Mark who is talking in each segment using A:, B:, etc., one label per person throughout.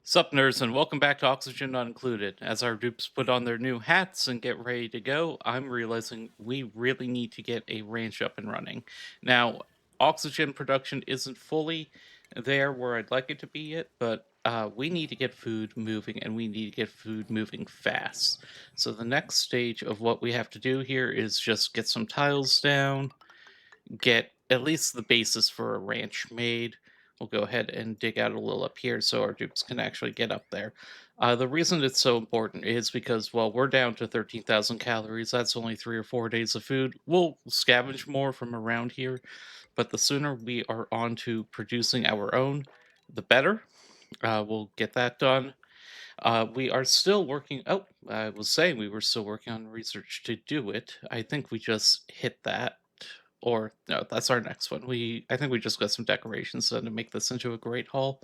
A: Sup, nerds, and welcome back to Oxygen Not Included. As our dupes put on their new hats and get ready to go, I'm realizing we really need to get a ranch up and running. Now, oxygen production isn't fully there where I'd like it to be yet, but we need to get food moving and we need to get food moving fast. So, the next stage of what we have to do here is just get some tiles down, get at least the basis for a ranch made. We'll go ahead and dig out a little up here so our dupes can actually get up there. The reason it's so important is because, well, we're down to 13,000 calories. That's only 3 or 4 days of food. We'll scavenge more from around here, but the sooner we are on to producing our own, the better. We'll get that done. We are still working. Oh, I was saying we were still working on research to do it. I think we just hit that, or no, that's our next one. I think we just got some decorations done to make this into a great hall.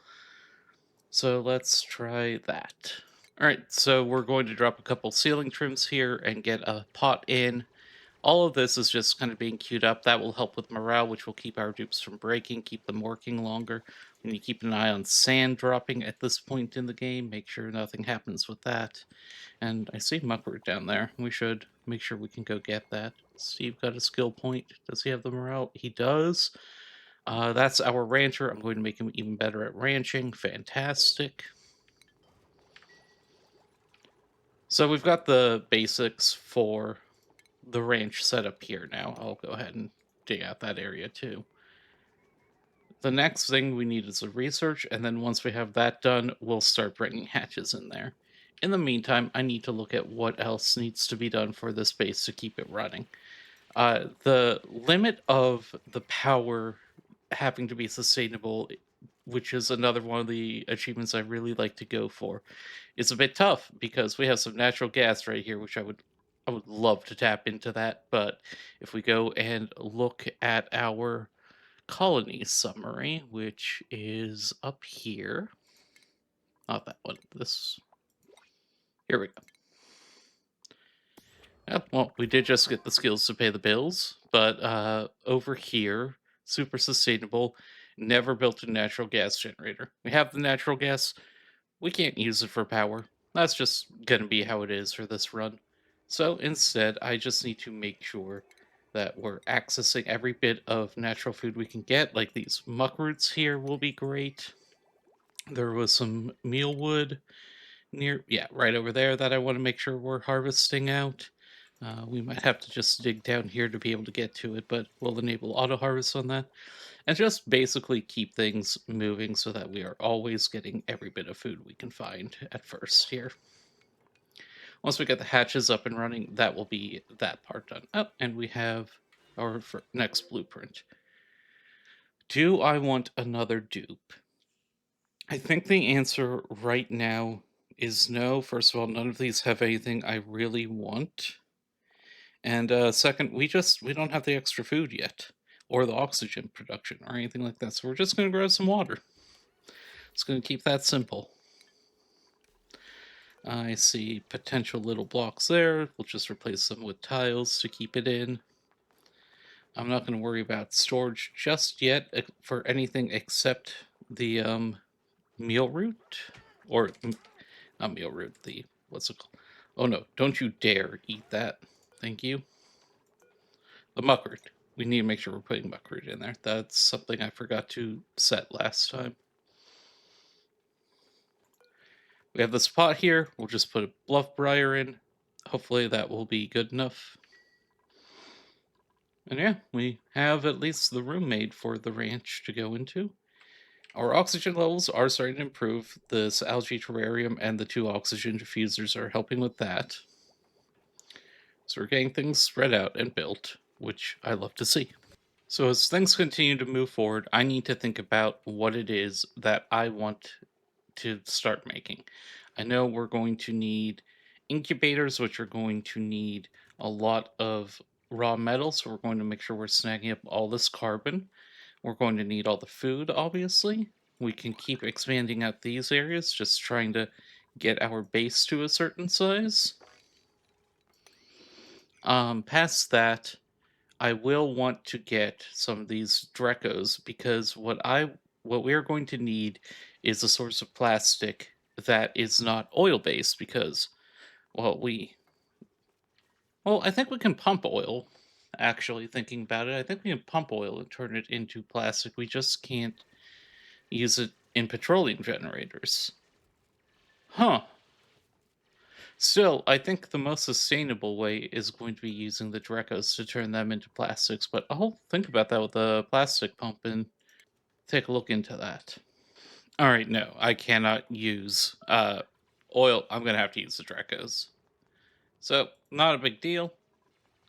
A: So let's try that. All right, so we're going to drop a couple ceiling trims here and get a pot in. All of this is just kind of being queued up. That will help with morale, which will keep our dupes from breaking, keep them working longer. We need to keep an eye on sand dropping at this point in the game. Make sure nothing happens with that. And I see Muckroot down there. We should make sure we can go get that. Steve got a skill point. Does he have the morale? He does. That's our rancher. I'm going to make him even better at ranching. Fantastic. So we've got the basics for the ranch set up here now. I'll go ahead and dig out that area too. The next thing we need is the research, and then once we have that done, we'll start bringing hatches in there. In the meantime, I need to look at what else needs to be done for this base to keep it running. The limit of the power having to be sustainable, which is another one of the achievements I really like to go for, is a bit tough because we have some natural gas right here, which I would love to tap into that. But if we go and look at our colony summary, which is up here, not that one, this, here we go. Yep, well, we did just get the skills to pay the bills, but over here, super sustainable, never built a natural gas generator. We have the natural gas, we can't use it for power. That's just gonna be how it is for this run. So instead, I just need to make sure that we're accessing every bit of natural food we can get, like these muck roots here will be great. There was some mealwood near, yeah, right over there that I want to make sure we're harvesting out. We might have to just dig down here to be able to get to it, but we'll enable auto harvest on that. And just basically keep things moving so that we are always getting every bit of food we can find at first here. Once we get the hatches up and running, that will be that part done. Oh, and we have our next blueprint. Do I want another dupe? I think the answer right now is no. First of all, none of these have anything I really want. And second, we don't have the extra food yet, or the oxygen production, or anything like that. So we're just going to grab some water. It's going to keep that simple. I see potential little blocks there. We'll just replace them with tiles to keep it in. I'm not going to worry about storage just yet for anything except the meal root, or not meal root. The what's it called? Oh no! Don't you dare eat that! Thank you. The muckroot. We need to make sure we're putting muckroot in there. That's something I forgot to set last time. We have this pot here. We'll just put a bluff briar in. Hopefully that will be good enough. And yeah, we have at least the room made for the ranch to go into. Our oxygen levels are starting to improve. This algae terrarium and the 2 oxygen diffusers are helping with that. So we're getting things spread out and built, which I love to see. So as things continue to move forward, I need to think about what it is that I want to start making. I know we're going to need incubators, which are going to need a lot of raw metal, so we're going to make sure we're snagging up all this carbon. We're going to need all the food, obviously. We can keep expanding out these areas, just trying to get our base to a certain size. Past that, I will want to get some of these Drecos because what we're going to need is a source of plastic that is not oil based because, well, I think we can pump oil. Actually, thinking about it, I think we can pump oil and turn it into plastic. We just can't use it in petroleum generators. Huh. Still, I think the most sustainable way is going to be using the Drecos to turn them into plastics, but I'll think about that with the plastic pump and take a look into that. All right, no, I cannot use oil. I'm going to have to use the Drecos. So, not a big deal.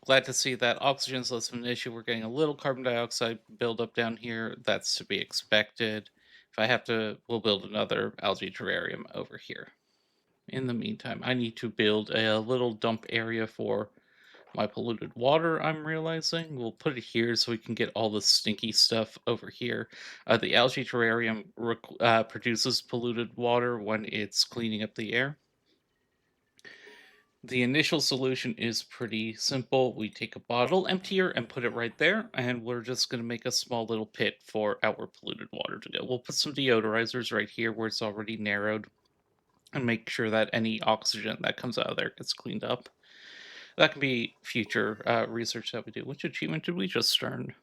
A: Glad to see that oxygen's less of an issue. We're getting a little carbon dioxide buildup down here. That's to be expected. If I have to, we'll build another algae terrarium over here. In the meantime, I need to build a little dump area for my polluted water, I'm realizing. We'll put it here so we can get all the stinky stuff over here. The algae terrarium produces polluted water when it's cleaning up the air. The initial solution is pretty simple. We take a bottle emptier and put it right there, and we're just going to make a small little pit for our polluted water to go. We'll put some deodorizers right here where it's already narrowed and make sure that any oxygen that comes out of there gets cleaned up. That can be future research that we do. Which achievement did we just earn?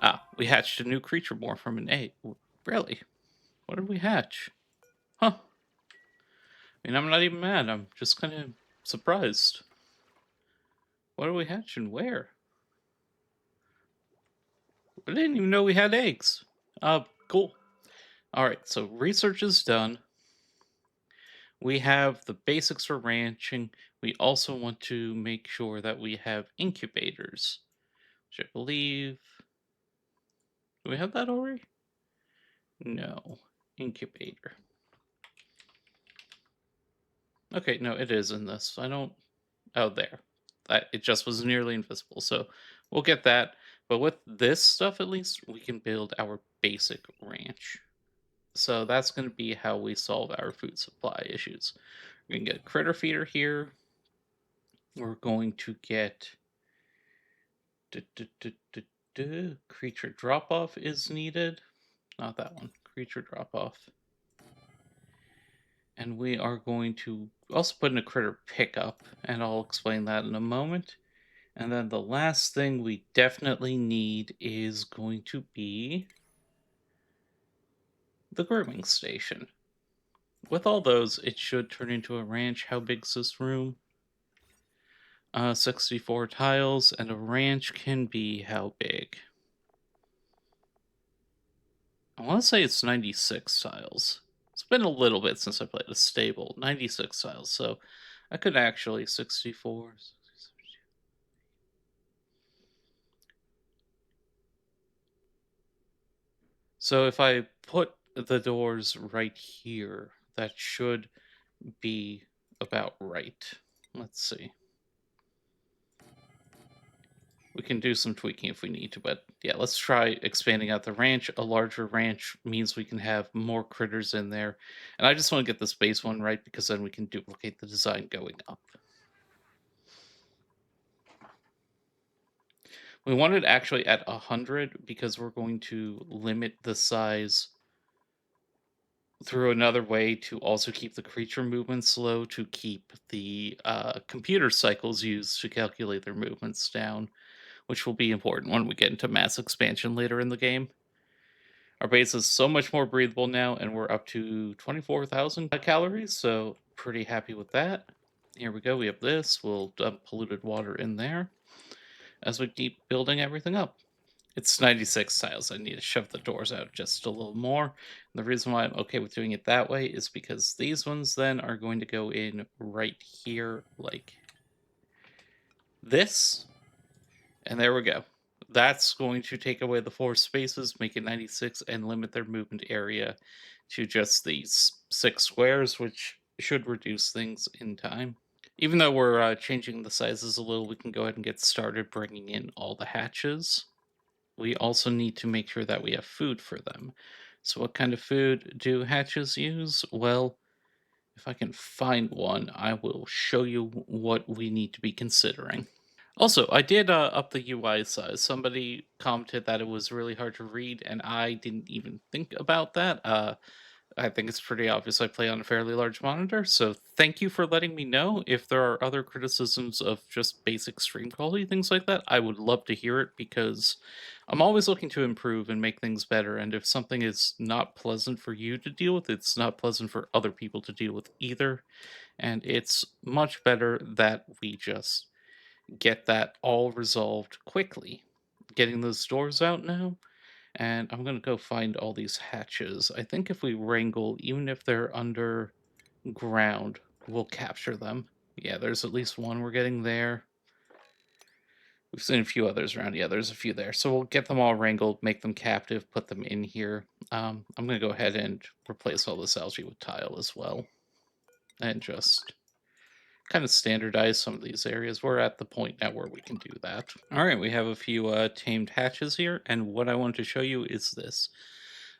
A: Ah, we hatched a new creature more from an egg. Really? What did we hatch? Huh. I mean, I'm not even mad. I'm just kind of surprised. What did we hatch and where? I didn't even know we had eggs. Cool. All right, so research is done. We have the basics for ranching. We also want to make sure that we have incubators, which I believe. Do we have that already? No. Incubator. Okay, no, it is in this. I don't. Oh, there. It just was nearly invisible. So we'll get that. But with this stuff, at least, we can build our basic ranch. So that's going to be how we solve our food supply issues. We're going to get a critter feeder here. We're going to get creature drop off is needed. Not that one. Creature drop off. And we are going to also put in a critter pickup, and I'll explain that in a moment. And then the last thing we definitely need is going to be the grooming station. With all those, it should turn into a ranch. How big's this room? 64 tiles, and a ranch can be how big? I want to say it's 96 tiles. It's been a little bit since I played a stable. 96 tiles, so I could actually 64. So if I put the doors right here, that should be about right. Let's see. We can do some tweaking if we need to, but yeah, let's try expanding out the ranch. A larger ranch means we can have more critters in there. And I just want to get this base one right because then we can duplicate the design going up. We want it actually at 100 because we're going to limit the size through another way to also keep the creature movements low, to keep the computer cycles used to calculate their movements down, which will be important when we get into mass expansion later in the game. Our base is so much more breathable now, and we're up to 24,000 calories, so pretty happy with that. Here we go, we have this. We'll dump polluted water in there as we keep building everything up. It's 96 tiles. I need to shove the doors out just a little more. And the reason why I'm okay with doing it that way is because these ones then are going to go in right here like this. And there we go. That's going to take away the 4 spaces, make it 96, and limit their movement area to just these 6 squares, which should reduce things in time. Even though we're changing the sizes a little, we can go ahead and get started bringing in all the hatches. We also need to make sure that we have food for them. So what kind of food do hatches use? Well, if I can find one, I will show you what we need to be considering. Also, I did up the UI size. Somebody commented that it was really hard to read, and I didn't even think about that. I think it's pretty obvious I play on a fairly large monitor, so thank you for letting me know. If there are other criticisms of just basic stream quality, things like that, I would love to hear it because I'm always looking to improve and make things better. And if something is not pleasant for you to deal with, it's not pleasant for other people to deal with either. And it's much better that we just get that all resolved quickly. Getting those doors out now, and I'm gonna go find all these hatches. I think if we wrangle, even if they're underground, we'll capture them. Yeah, there's at least one we're getting there. We've seen a few others around. Yeah, there's a few there. So we'll get them all wrangled, make them captive, put them in here. I'm gonna go ahead and replace all this algae with tile as well, and just kind of standardize some of these areas. We're at the point now where we can do that. All right, we have a few tamed hatches here, and what I want to show you is this: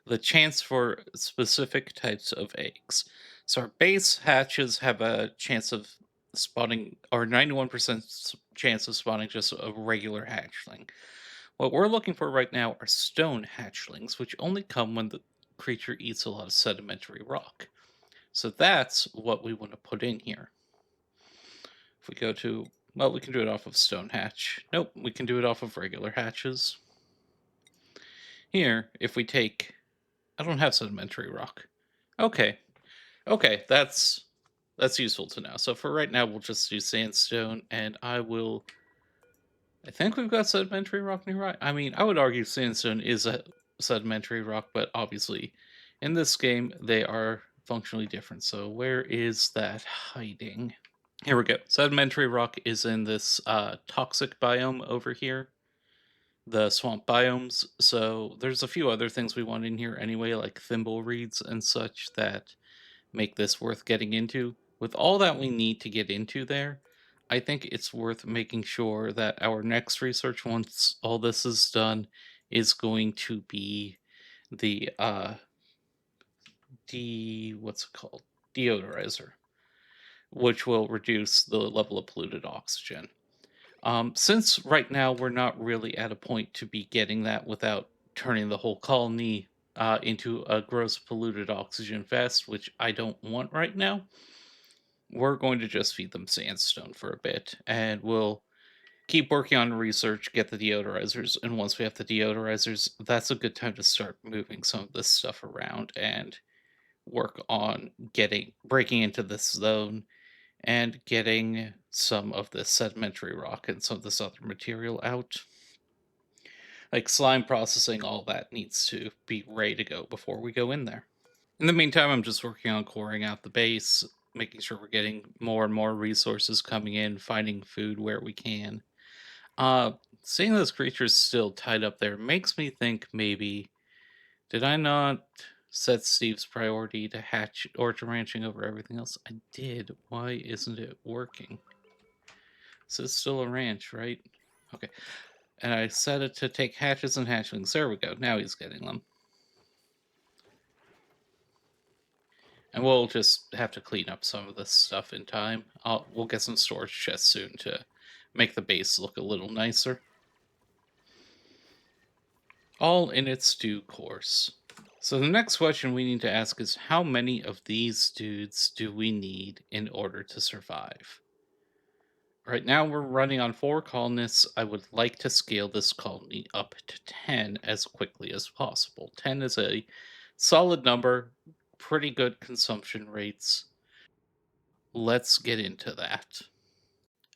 A: the chance for specific types of eggs. So our base hatches have a chance of spawning, or 91% chance of spawning just a regular hatchling. What we're looking for right now are stone hatchlings, which only come when the creature eats a lot of sedimentary rock. So that's what we want to put in here. If we go to, well, we can do it off of stone hatch. Nope, we can do it off of regular hatches. Here, if we take, I don't have sedimentary rock. Okay, okay, that's useful to know. So for right now, we'll just do sandstone, and I think we've got sedimentary rock nearby. I mean, I would argue sandstone is a sedimentary rock, but obviously, in this game, they are functionally different. So where is that hiding? Here we go. Sedimentary rock is in this toxic biome over here, the swamp biomes. So there's a few other things we want in here anyway, like thimble reeds and such that make this worth getting into. With all that we need to get into there, I think it's worth making sure that our next research, once all this is done, is going to be the what's it called? Deodorizer, which will reduce the level of polluted oxygen. Since right now we're not really at a point to be getting that without turning the whole colony into a gross polluted oxygen fest, which I don't want right now, we're going to just feed them sandstone for a bit, and we'll keep working on research, get the deodorizers, and once we have the deodorizers, that's a good time to start moving some of this stuff around and work on getting breaking into this zone and getting some of this sedimentary rock and some of this other material out. Like slime processing, all that needs to be ready to go before we go in there. In the meantime, I'm just working on coring out the base, making sure we're getting more and more resources coming in, finding food where we can. Uh, Seeing those creatures still tied up there makes me think maybe did I not set Steve's priority to hatch or to ranching over everything else? I did. Why isn't it working? So it's still a ranch, right? Okay. And I set it to take hatches and hatchlings. There we go. Now he's getting them. And we'll just have to clean up some of this stuff in time. We'll get some storage chests soon to make the base look a little nicer. All in its due course. So the next question we need to ask is how many of these dudes do we need in order to survive? Right now we're running on 4 colonists. I would like to scale this colony up to 10 as quickly as possible. 10 is a solid number, pretty good consumption rates. Let's get into that.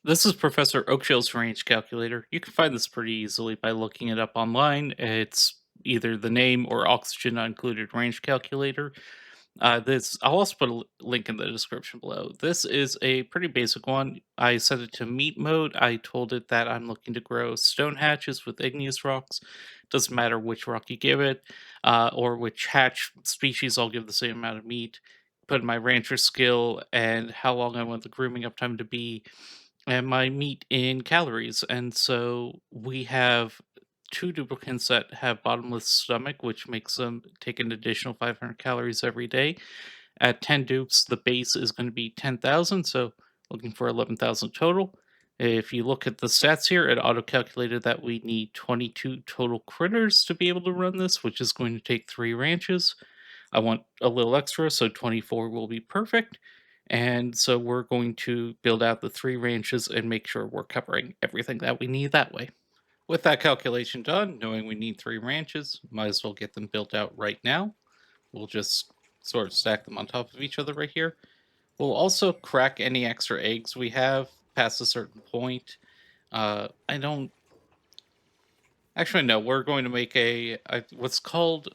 A: This is Professor Oakshill's range calculator. You can find this pretty easily by looking it up online. It's either the name or oxygen not included range calculator. This I'll also put a link in the description below. This is a pretty basic one. I set it to meat mode. I told it that I'm looking to grow stone hatches with igneous rocks. Doesn't matter which rock you give it, or which hatch species. I'll give the same amount of meat. Put in my rancher skill and how long I want the grooming uptime to be, and my meat in calories. And so we have two duplicants that have bottomless stomach, which makes them take an additional 500 calories every day. At 10 dupes, the base is going to be 10,000, so looking for 11,000 total. If you look at the stats here, it auto calculated that we need 22 total critters to be able to run this, which is going to take 3 ranches. I want a little extra, so 24 will be perfect. And so we're going to build out the 3 ranches and make sure we're covering everything that we need that way. With that calculation done, knowing we need 3 ranches, might as well get them built out right now. We'll just sort of stack them on top of each other right here. We'll also crack any extra eggs we have past a certain point. I don't actually no. We're going to make what's called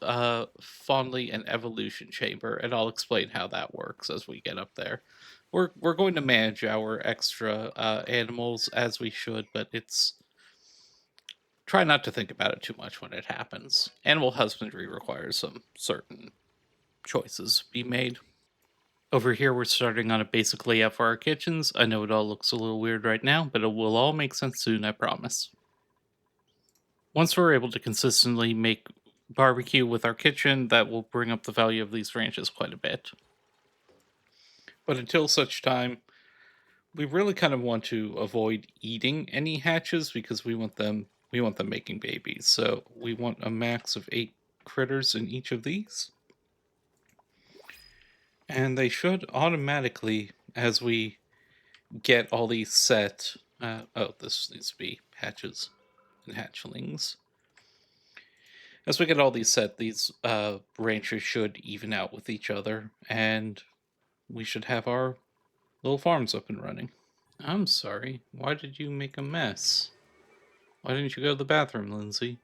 A: fondly an evolution chamber, and I'll explain how that works as we get up there. We're going to manage our extra animals as we should, but it's try not to think about it too much when it happens. Animal husbandry requires some certain choices be made. Over here, we're starting on a basic layout for our kitchens. I know it all looks a little weird right now, but it will all make sense soon, I promise. Once we're able to consistently make barbecue with our kitchen, that will bring up the value of these ranches quite a bit. But until such time, we really kind of want to avoid eating any hatches because we want them making babies. So we want a max of 8 critters in each of these. And they should automatically, as we get all these set. Oh, this needs to be hatches and hatchlings. As we get all these set, these ranchers should even out with each other, and we should have our little farms up and running. I'm sorry. Why did you make a mess? Why didn't you go to the bathroom, Lindsay?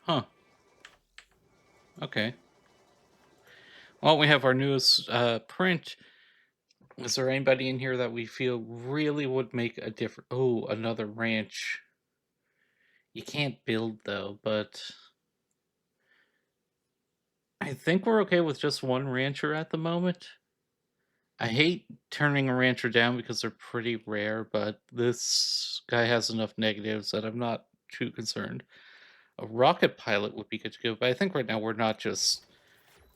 A: Huh. Okay. Well, we have our newest print. Is there anybody in here that we feel really would make a difference? Oh, another ranch. You can't build though, but I think we're okay with just one rancher at the moment. I hate turning a rancher down because they're pretty rare, but this guy has enough negatives that I'm not too concerned. A rocket pilot would be good to go, but I think right now we're not just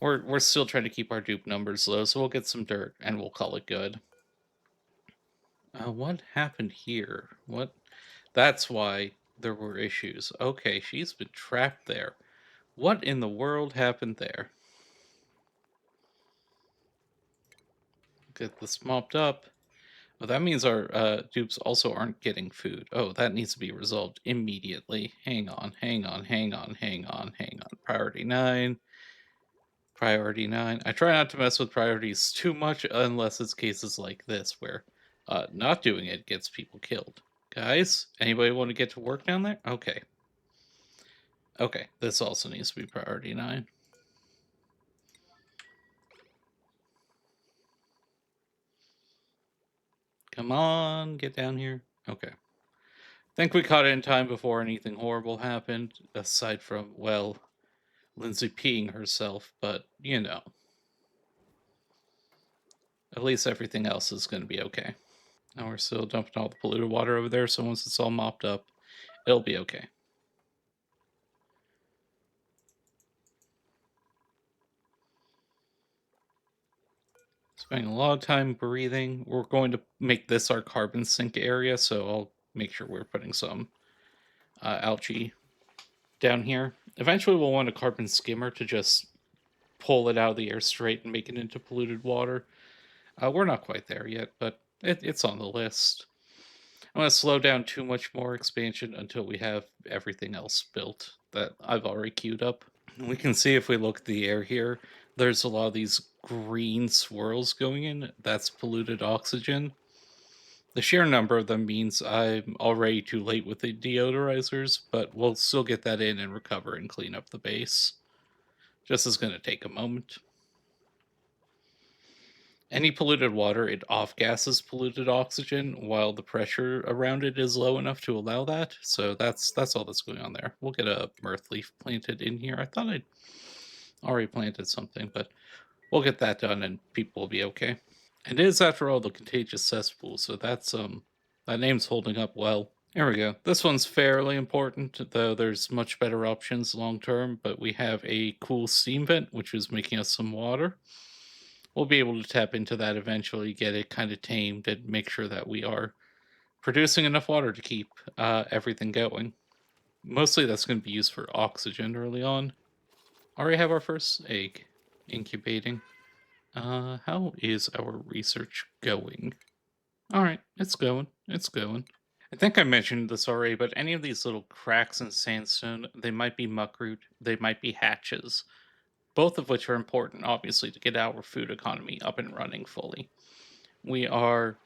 A: we're still trying to keep our dupe numbers low, so we'll get some dirt and we'll call it good. What happened here? What? That's why there were issues. Okay, she's been trapped there. What in the world happened there? Get this mopped up. Well, that means our dupes also aren't getting food. Oh, that needs to be resolved immediately. Hang on, hang on, hang on, hang on, hang on. Priority 9. Priority 9. I try not to mess with priorities too much unless it's cases like this where not doing it gets people killed. Guys, anybody want to get to work down there? Okay. Okay, this also needs to be priority 9. Come on, get down here. Okay. Think we caught it in time before anything horrible happened, aside from, well, Lindsay peeing herself, but you know. At least everything else is going to be okay. Now we're still dumping all the polluted water over there, so once it's all mopped up, it'll be okay. Spending a lot of time breathing. We're going to make this our carbon sink area, so I'll make sure we're putting some algae down here. Eventually, we'll want a carbon skimmer to just pull it out of the air straight and make it into polluted water. We're not quite there yet, but it's on the list. I'm going to slow down too much more expansion until we have everything else built that I've already queued up. We can see if we look at the air here, there's a lot of these green swirls going in. That's polluted oxygen. The sheer number of them means I'm already too late with the deodorizers, but we'll still get that in and recover and clean up the base. Just is going to take a moment. Any polluted water, it off gases polluted oxygen while the pressure around it is low enough to allow that. So that's all that's going on there. We'll get a mirth leaf planted in here. I thought I'd already planted something, but we'll get that done and people will be okay. It is, after all, the contagious cesspool, so that name's holding up well. Here we go. This one's fairly important, though there's much better options long term, but we have a cool steam vent, which is making us some water. We'll be able to tap into that eventually, get it kind of tamed, and make sure that we are producing enough water to keep everything going. Mostly that's going to be used for oxygen early on. Already have our first egg incubating. How is our research going? All right, it's going. It's going. I think I mentioned this already, but any of these little cracks in sandstone, they might be muckroot, they might be hatches, both of which are important, obviously, to get our food economy up and running fully. We are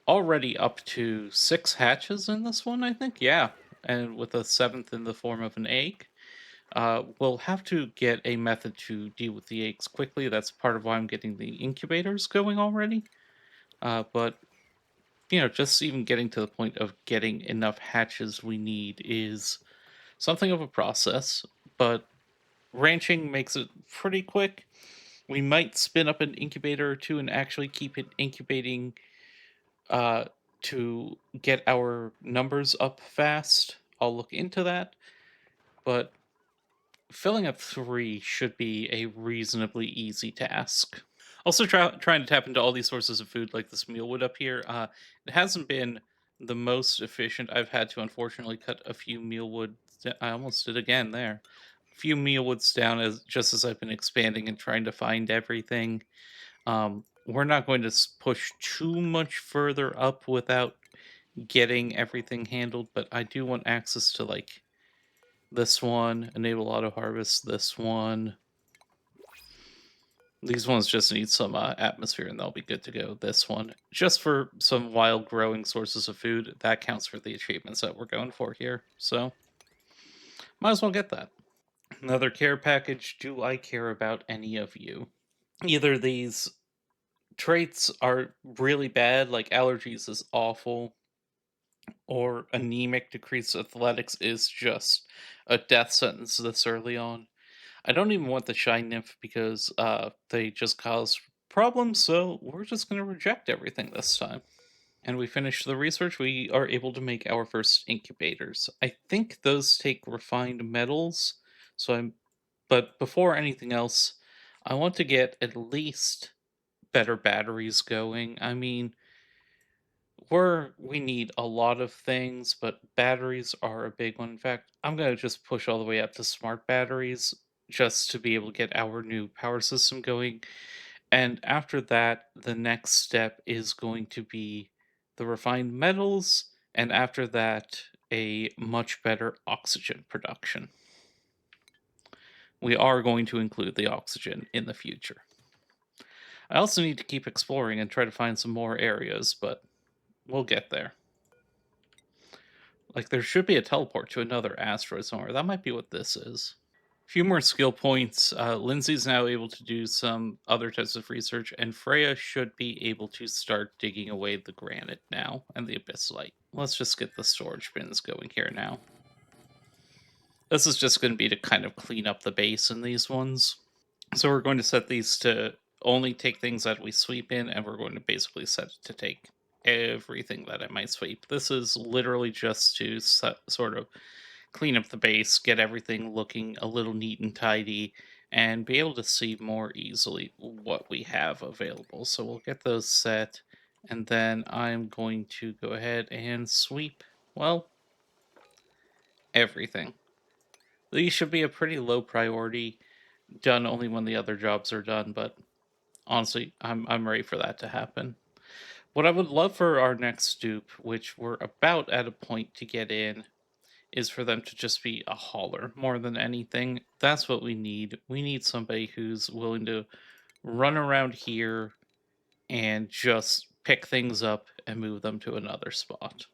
A: already up to 6 hatches in this one, I think. Yeah, and with a seventh in the form of an egg. We'll have to get a method to deal with the eggs quickly. That's part of why I'm getting the incubators going already. But just even getting to the point of getting enough hatches we need is something of a process. But ranching makes it pretty quick. We might spin up an incubator or two and actually keep it incubating uh, to get our numbers up fast. I'll look into that. But filling up 3 should be a reasonably easy task. Also, trying to tap into all these sources of food like this mealwood up here. It hasn't been the most efficient. I've had to unfortunately cut a few mealwood. I almost did again there. A few mealwoods down as just as I've been expanding and trying to find everything. We're not going to push too much further up without getting everything handled, but I do want access to like this one, enable auto harvest, this one. These ones just need some atmosphere and they'll be good to go. This one, just for some wild growing sources of food, that counts for the achievements that we're going for here. So, might as well get that. Another care package. Do I care about any of you? Either these traits are really bad, like allergies is awful, or anemic decreased athletics is just a death sentence this early on. I don't even want the shy nymph because they just cause problems, so we're just going to reject everything this time. And we finish the research, we are able to make our first incubators. I think those take refined metals, so I'm but before anything else, I want to get at least better batteries going. I mean, we need a lot of things, but batteries are a big one. In fact, I'm gonna just push all the way up to smart batteries just to be able to get our new power system going. And after that, the next step is going to be the refined metals, and after that, a much better oxygen production. We are going to include the oxygen in the future. I also need to keep exploring and try to find some more areas, but we'll get there. Like, there should be a teleport to another asteroid somewhere. That might be what this is. A few more skill points. Lindsay's now able to do some other types of research, and Freya should be able to start digging away the granite now and the abyssite. Let's just get the storage bins going here now. This is just going to be to kind of clean up the base in these ones. So we're going to set these to only take things that we sweep in, and we're going to basically set it to take everything that it might sweep. This is literally just to sort of clean up the base, get everything looking a little neat and tidy, and be able to see more easily what we have available. So we'll get those set, and then I'm going to go ahead and sweep, well, everything. These should be a pretty low priority, done only when the other jobs are done, but honestly, I'm ready for that to happen. What I would love for our next dupe, which we're about at a point to get in, is for them to just be a hauler more than anything. That's what we need. We need somebody who's willing to run around here and just pick things up and move them to another spot.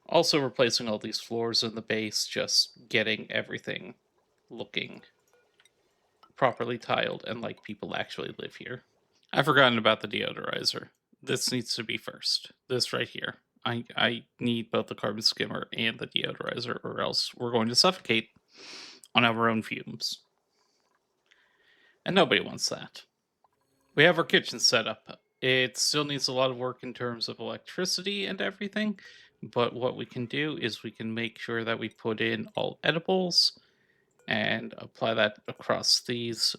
A: Also, replacing all these floors in the base, just getting everything looking properly tiled and like people actually live here. I've forgotten about the deodorizer. This needs to be first. This right here. I need both the carbon skimmer and the deodorizer, or else we're going to suffocate on our own fumes. And nobody wants that. We have our kitchen set up. It still needs a lot of work in terms of electricity and everything, but what we can do is we can make sure that we put in all edibles and apply that across these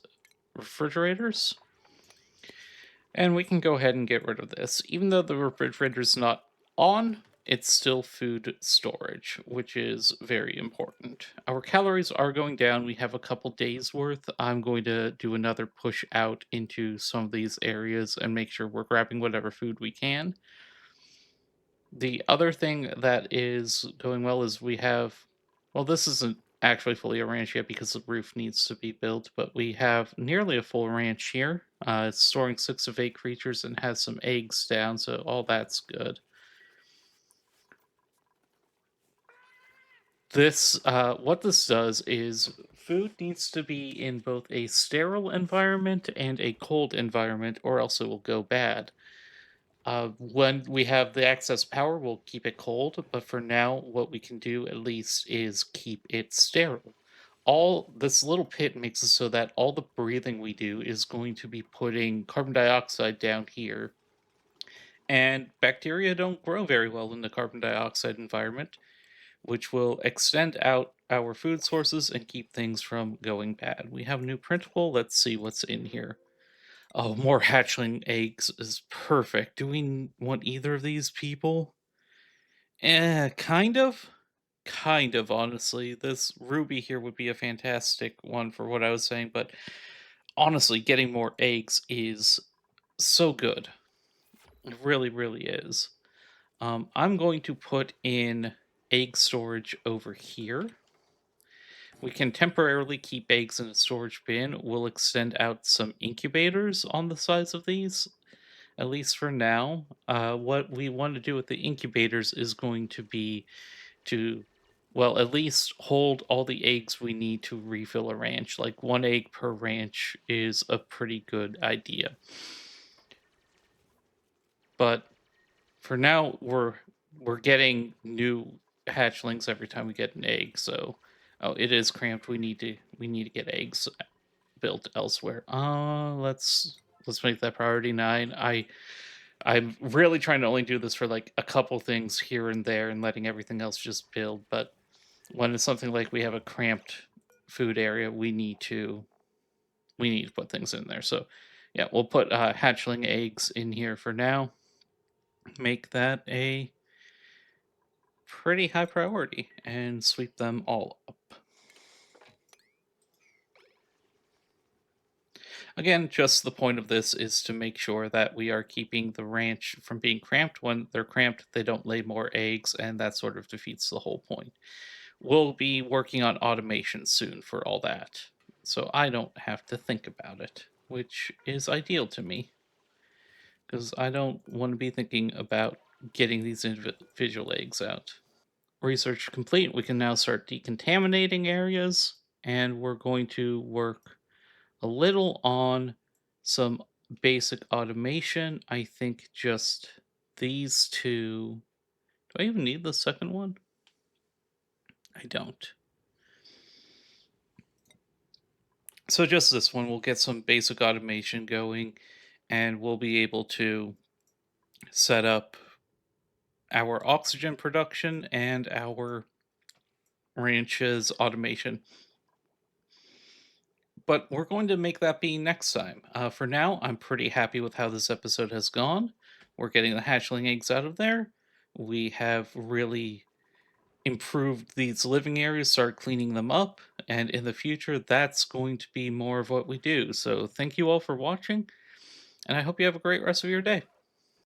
A: refrigerators. And we can go ahead and get rid of this. Even though the refrigerator's not on, It's still food storage, which is very important. Our calories are going down. We have a couple days worth. I'm going to do another push out into some of these areas and make sure we're grabbing whatever food we can. The other thing that is going well is we have, well, this isn't actually fully a ranch yet because the roof needs to be built, but we have nearly a full ranch here. It's storing 6 of 8 creatures and has some eggs down, so all that's good. What this does is food needs to be in both a sterile environment and a cold environment, or else it will go bad. When we have the excess power, we'll keep it cold, but for now, what we can do at least is keep it sterile. All this little pit makes it so that all the breathing we do is going to be putting carbon dioxide down here, and bacteria don't grow very well in the carbon dioxide environment, which will extend out our food sources and keep things from going bad. We have a new printable. Let's see what's in here. Oh, more hatchling eggs is perfect. Do we want either of these people? Kind of. Kind of, honestly. This ruby here would be a fantastic one for what I was saying, but honestly, getting more eggs is so good. It really, really is. I'm going to put in egg storage over here. We can temporarily keep eggs in a storage bin. We'll extend out some incubators on the sides of these, at least for now. What we want to do with the incubators is going to be to, well, at least hold all the eggs we need to refill a ranch. Like 1 egg per ranch is a pretty good idea. But for now, we're getting new hatchlings every time we get an egg. So, oh, it is cramped. We need to get eggs built elsewhere. Let's make that priority 9. I'm really trying to only do this for like a couple things here and there and letting everything else just build. But when it's something like we have a cramped food area, we need to put things in there. So yeah, we'll put hatchling eggs in here for now. Make that a pretty high priority and sweep them all up. Again, just the point of this is to make sure that we are keeping the ranch from being cramped. When they're cramped, they don't lay more eggs, and that sort of defeats the whole point. We'll be working on automation soon for all that, so I don't have to think about it, which is ideal to me because I don't want to be thinking about getting these individual eggs out. Research complete. We can now start decontaminating areas, and we're going to work a little on some basic automation. I think just these two. Do I even need the second one? I don't. So just this one, we'll get some basic automation going, and we'll be able to set up our oxygen production and our ranch's automation. But we're going to make that be next time. For now, I'm pretty happy with how this episode has gone. We're getting the hatchling eggs out of there. We have really improved these living areas, start cleaning them up, and in the future, that's going to be more of what we do. So thank you all for watching, and I hope you have a great rest of your day.